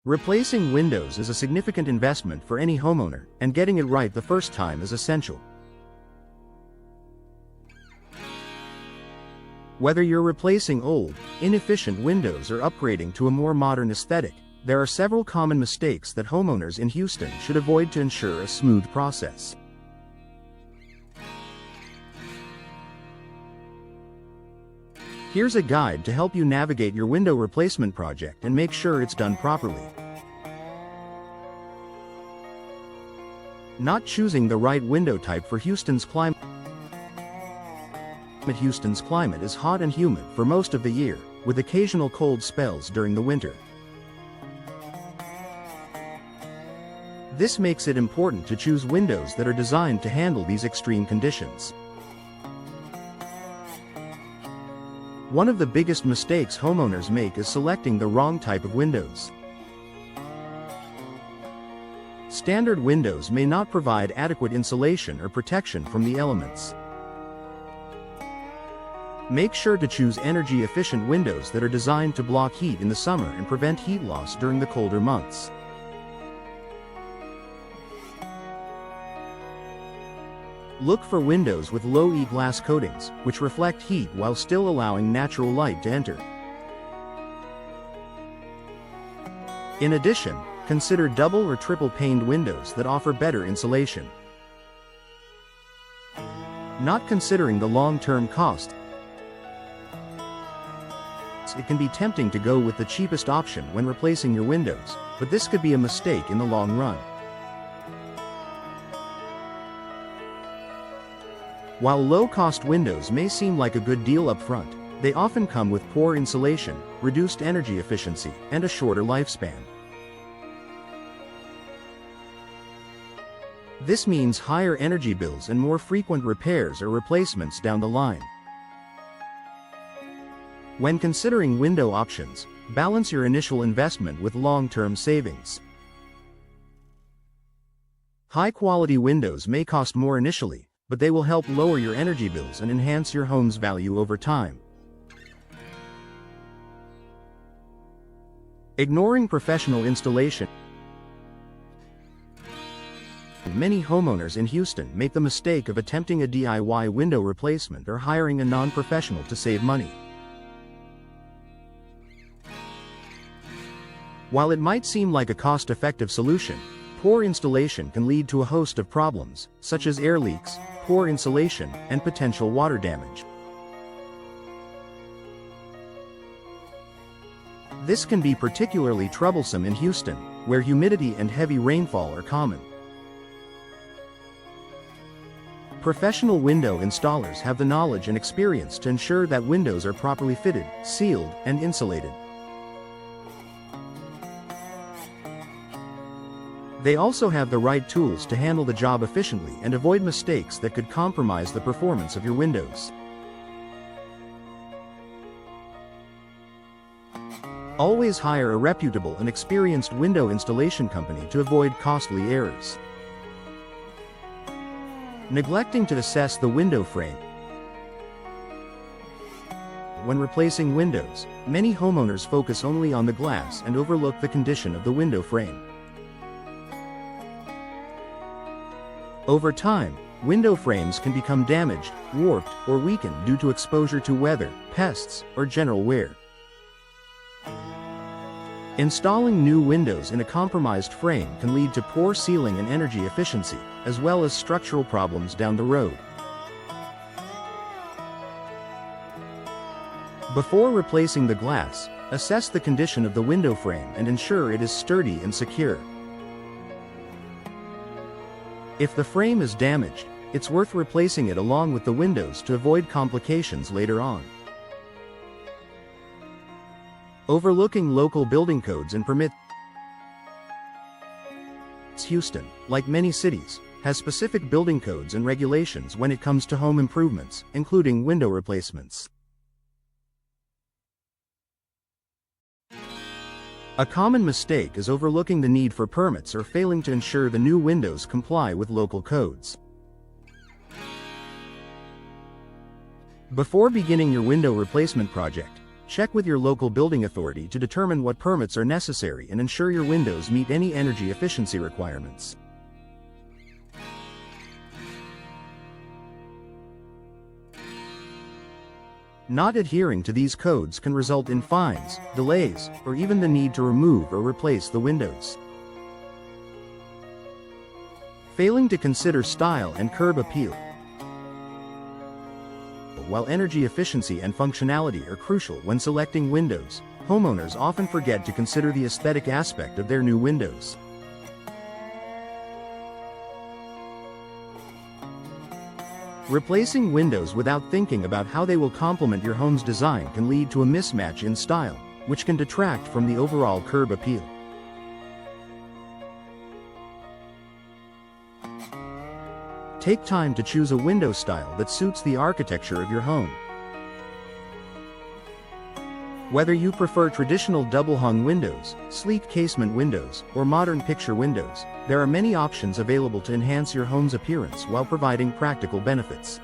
Replacing windows is a significant investment for any homeowner, and getting it right the first time is essential. Whether you're replacing old, inefficient windows or upgrading to a more modern aesthetic, there are several common mistakes that homeowners in Houston should avoid to ensure a smooth process. Here's a guide to help you navigate your window replacement project and make sure it's done properly. Not choosing the right window type for Houston's climate. Houston's climate is hot and humid for most of the year, with occasional cold spells during the winter. This makes it important to choose windows that are designed to handle these extreme conditions. One of the biggest mistakes homeowners make is selecting the wrong type of windows. Standard windows may not provide adequate insulation or protection from the elements. Make sure to choose energy-efficient windows that are designed to block heat in the summer and prevent heat loss during the colder months. Look for windows with low E-glass coatings, which reflect heat while still allowing natural light to enter. In addition, consider double or triple-paned windows that offer better insulation. Not considering the long-term cost, it can be tempting to go with the cheapest option when replacing your windows, but this could be a mistake in the long run. While low-cost windows may seem like a good deal up front, they often come with poor insulation, reduced energy efficiency, and a shorter lifespan. This means higher energy bills and more frequent repairs or replacements down the line. When considering window options, balance your initial investment with long-term savings. High-quality windows may cost more initially, but they will help lower your energy bills and enhance your home's value over time. Ignoring professional installation. Many homeowners in Houston make the mistake of attempting a DIY window replacement or hiring a non-professional to save money. While it might seem like a cost-effective solution, poor installation can lead to a host of problems, such as air leaks, poor insulation, and potential water damage. This can be particularly troublesome in Houston, where humidity and heavy rainfall are common. Professional window installers have the knowledge and experience to ensure that windows are properly fitted, sealed, and insulated. They also have the right tools to handle the job efficiently and avoid mistakes that could compromise the performance of your windows. Always hire a reputable and experienced window installation company to avoid costly errors. Neglecting to assess the window frame. When replacing windows, many homeowners focus only on the glass and overlook the condition of the window frame. Over time, window frames can become damaged, warped, or weakened due to exposure to weather, pests, or general wear. Installing new windows in a compromised frame can lead to poor sealing and energy efficiency, as well as structural problems down the road. Before replacing the glass, assess the condition of the window frame and ensure it is sturdy and secure. If the frame is damaged, it's worth replacing it along with the windows to avoid complications later on. Overlooking local building codes and permits. Houston, like many cities, has specific building codes and regulations when it comes to home improvements, including window replacements. A common mistake is overlooking the need for permits or failing to ensure the new windows comply with local codes. Before beginning your window replacement project, Check with your local building authority to determine what permits are necessary and ensure your windows meet any energy efficiency requirements. Not adhering to these codes can result in fines, delays, or even the need to remove or replace the windows. Failing to consider style and curb appeal. While energy efficiency and functionality are crucial when selecting windows, homeowners often forget to consider the aesthetic aspect of their new windows. Replacing windows without thinking about how they will complement your home's design can lead to a mismatch in style, which can detract from the overall curb appeal. Take time to choose a window style that suits the architecture of your home. Whether you prefer traditional double-hung windows, sleek casement windows, or modern picture windows, there are many options available to enhance your home's appearance while providing practical benefits.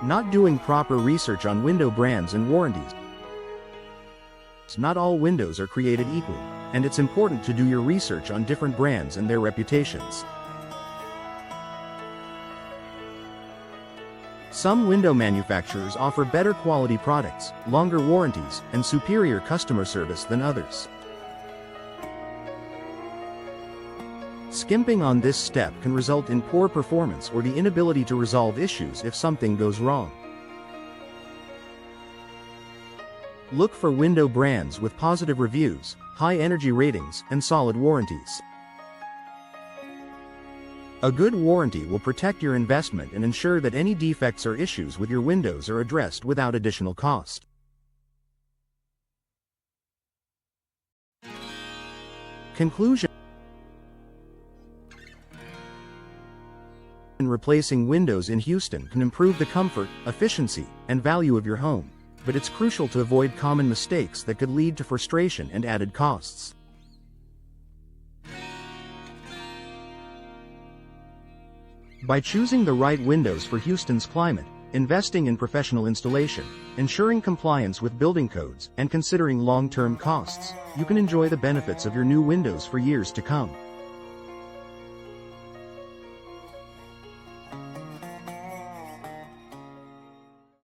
Not doing proper research on window brands and warranties. Not all windows are created equal, and it's important to do your research on different brands and their reputations. Some window manufacturers offer better quality products, longer warranties, and superior customer service than others. Skimping on this step can result in poor performance or the inability to resolve issues if something goes wrong. Look for window brands with positive reviews, high energy ratings, and solid warranties. A good warranty will protect your investment and ensure that any defects or issues with your windows are addressed without additional cost. Conclusion: replacing windows in Houston can improve the comfort, efficiency, and value of your home, but it's crucial to avoid common mistakes that could lead to frustration and added costs. By choosing the right windows for Houston's climate, investing in professional installation, ensuring compliance with building codes, and considering long-term costs, you can enjoy the benefits of your new windows for years to come.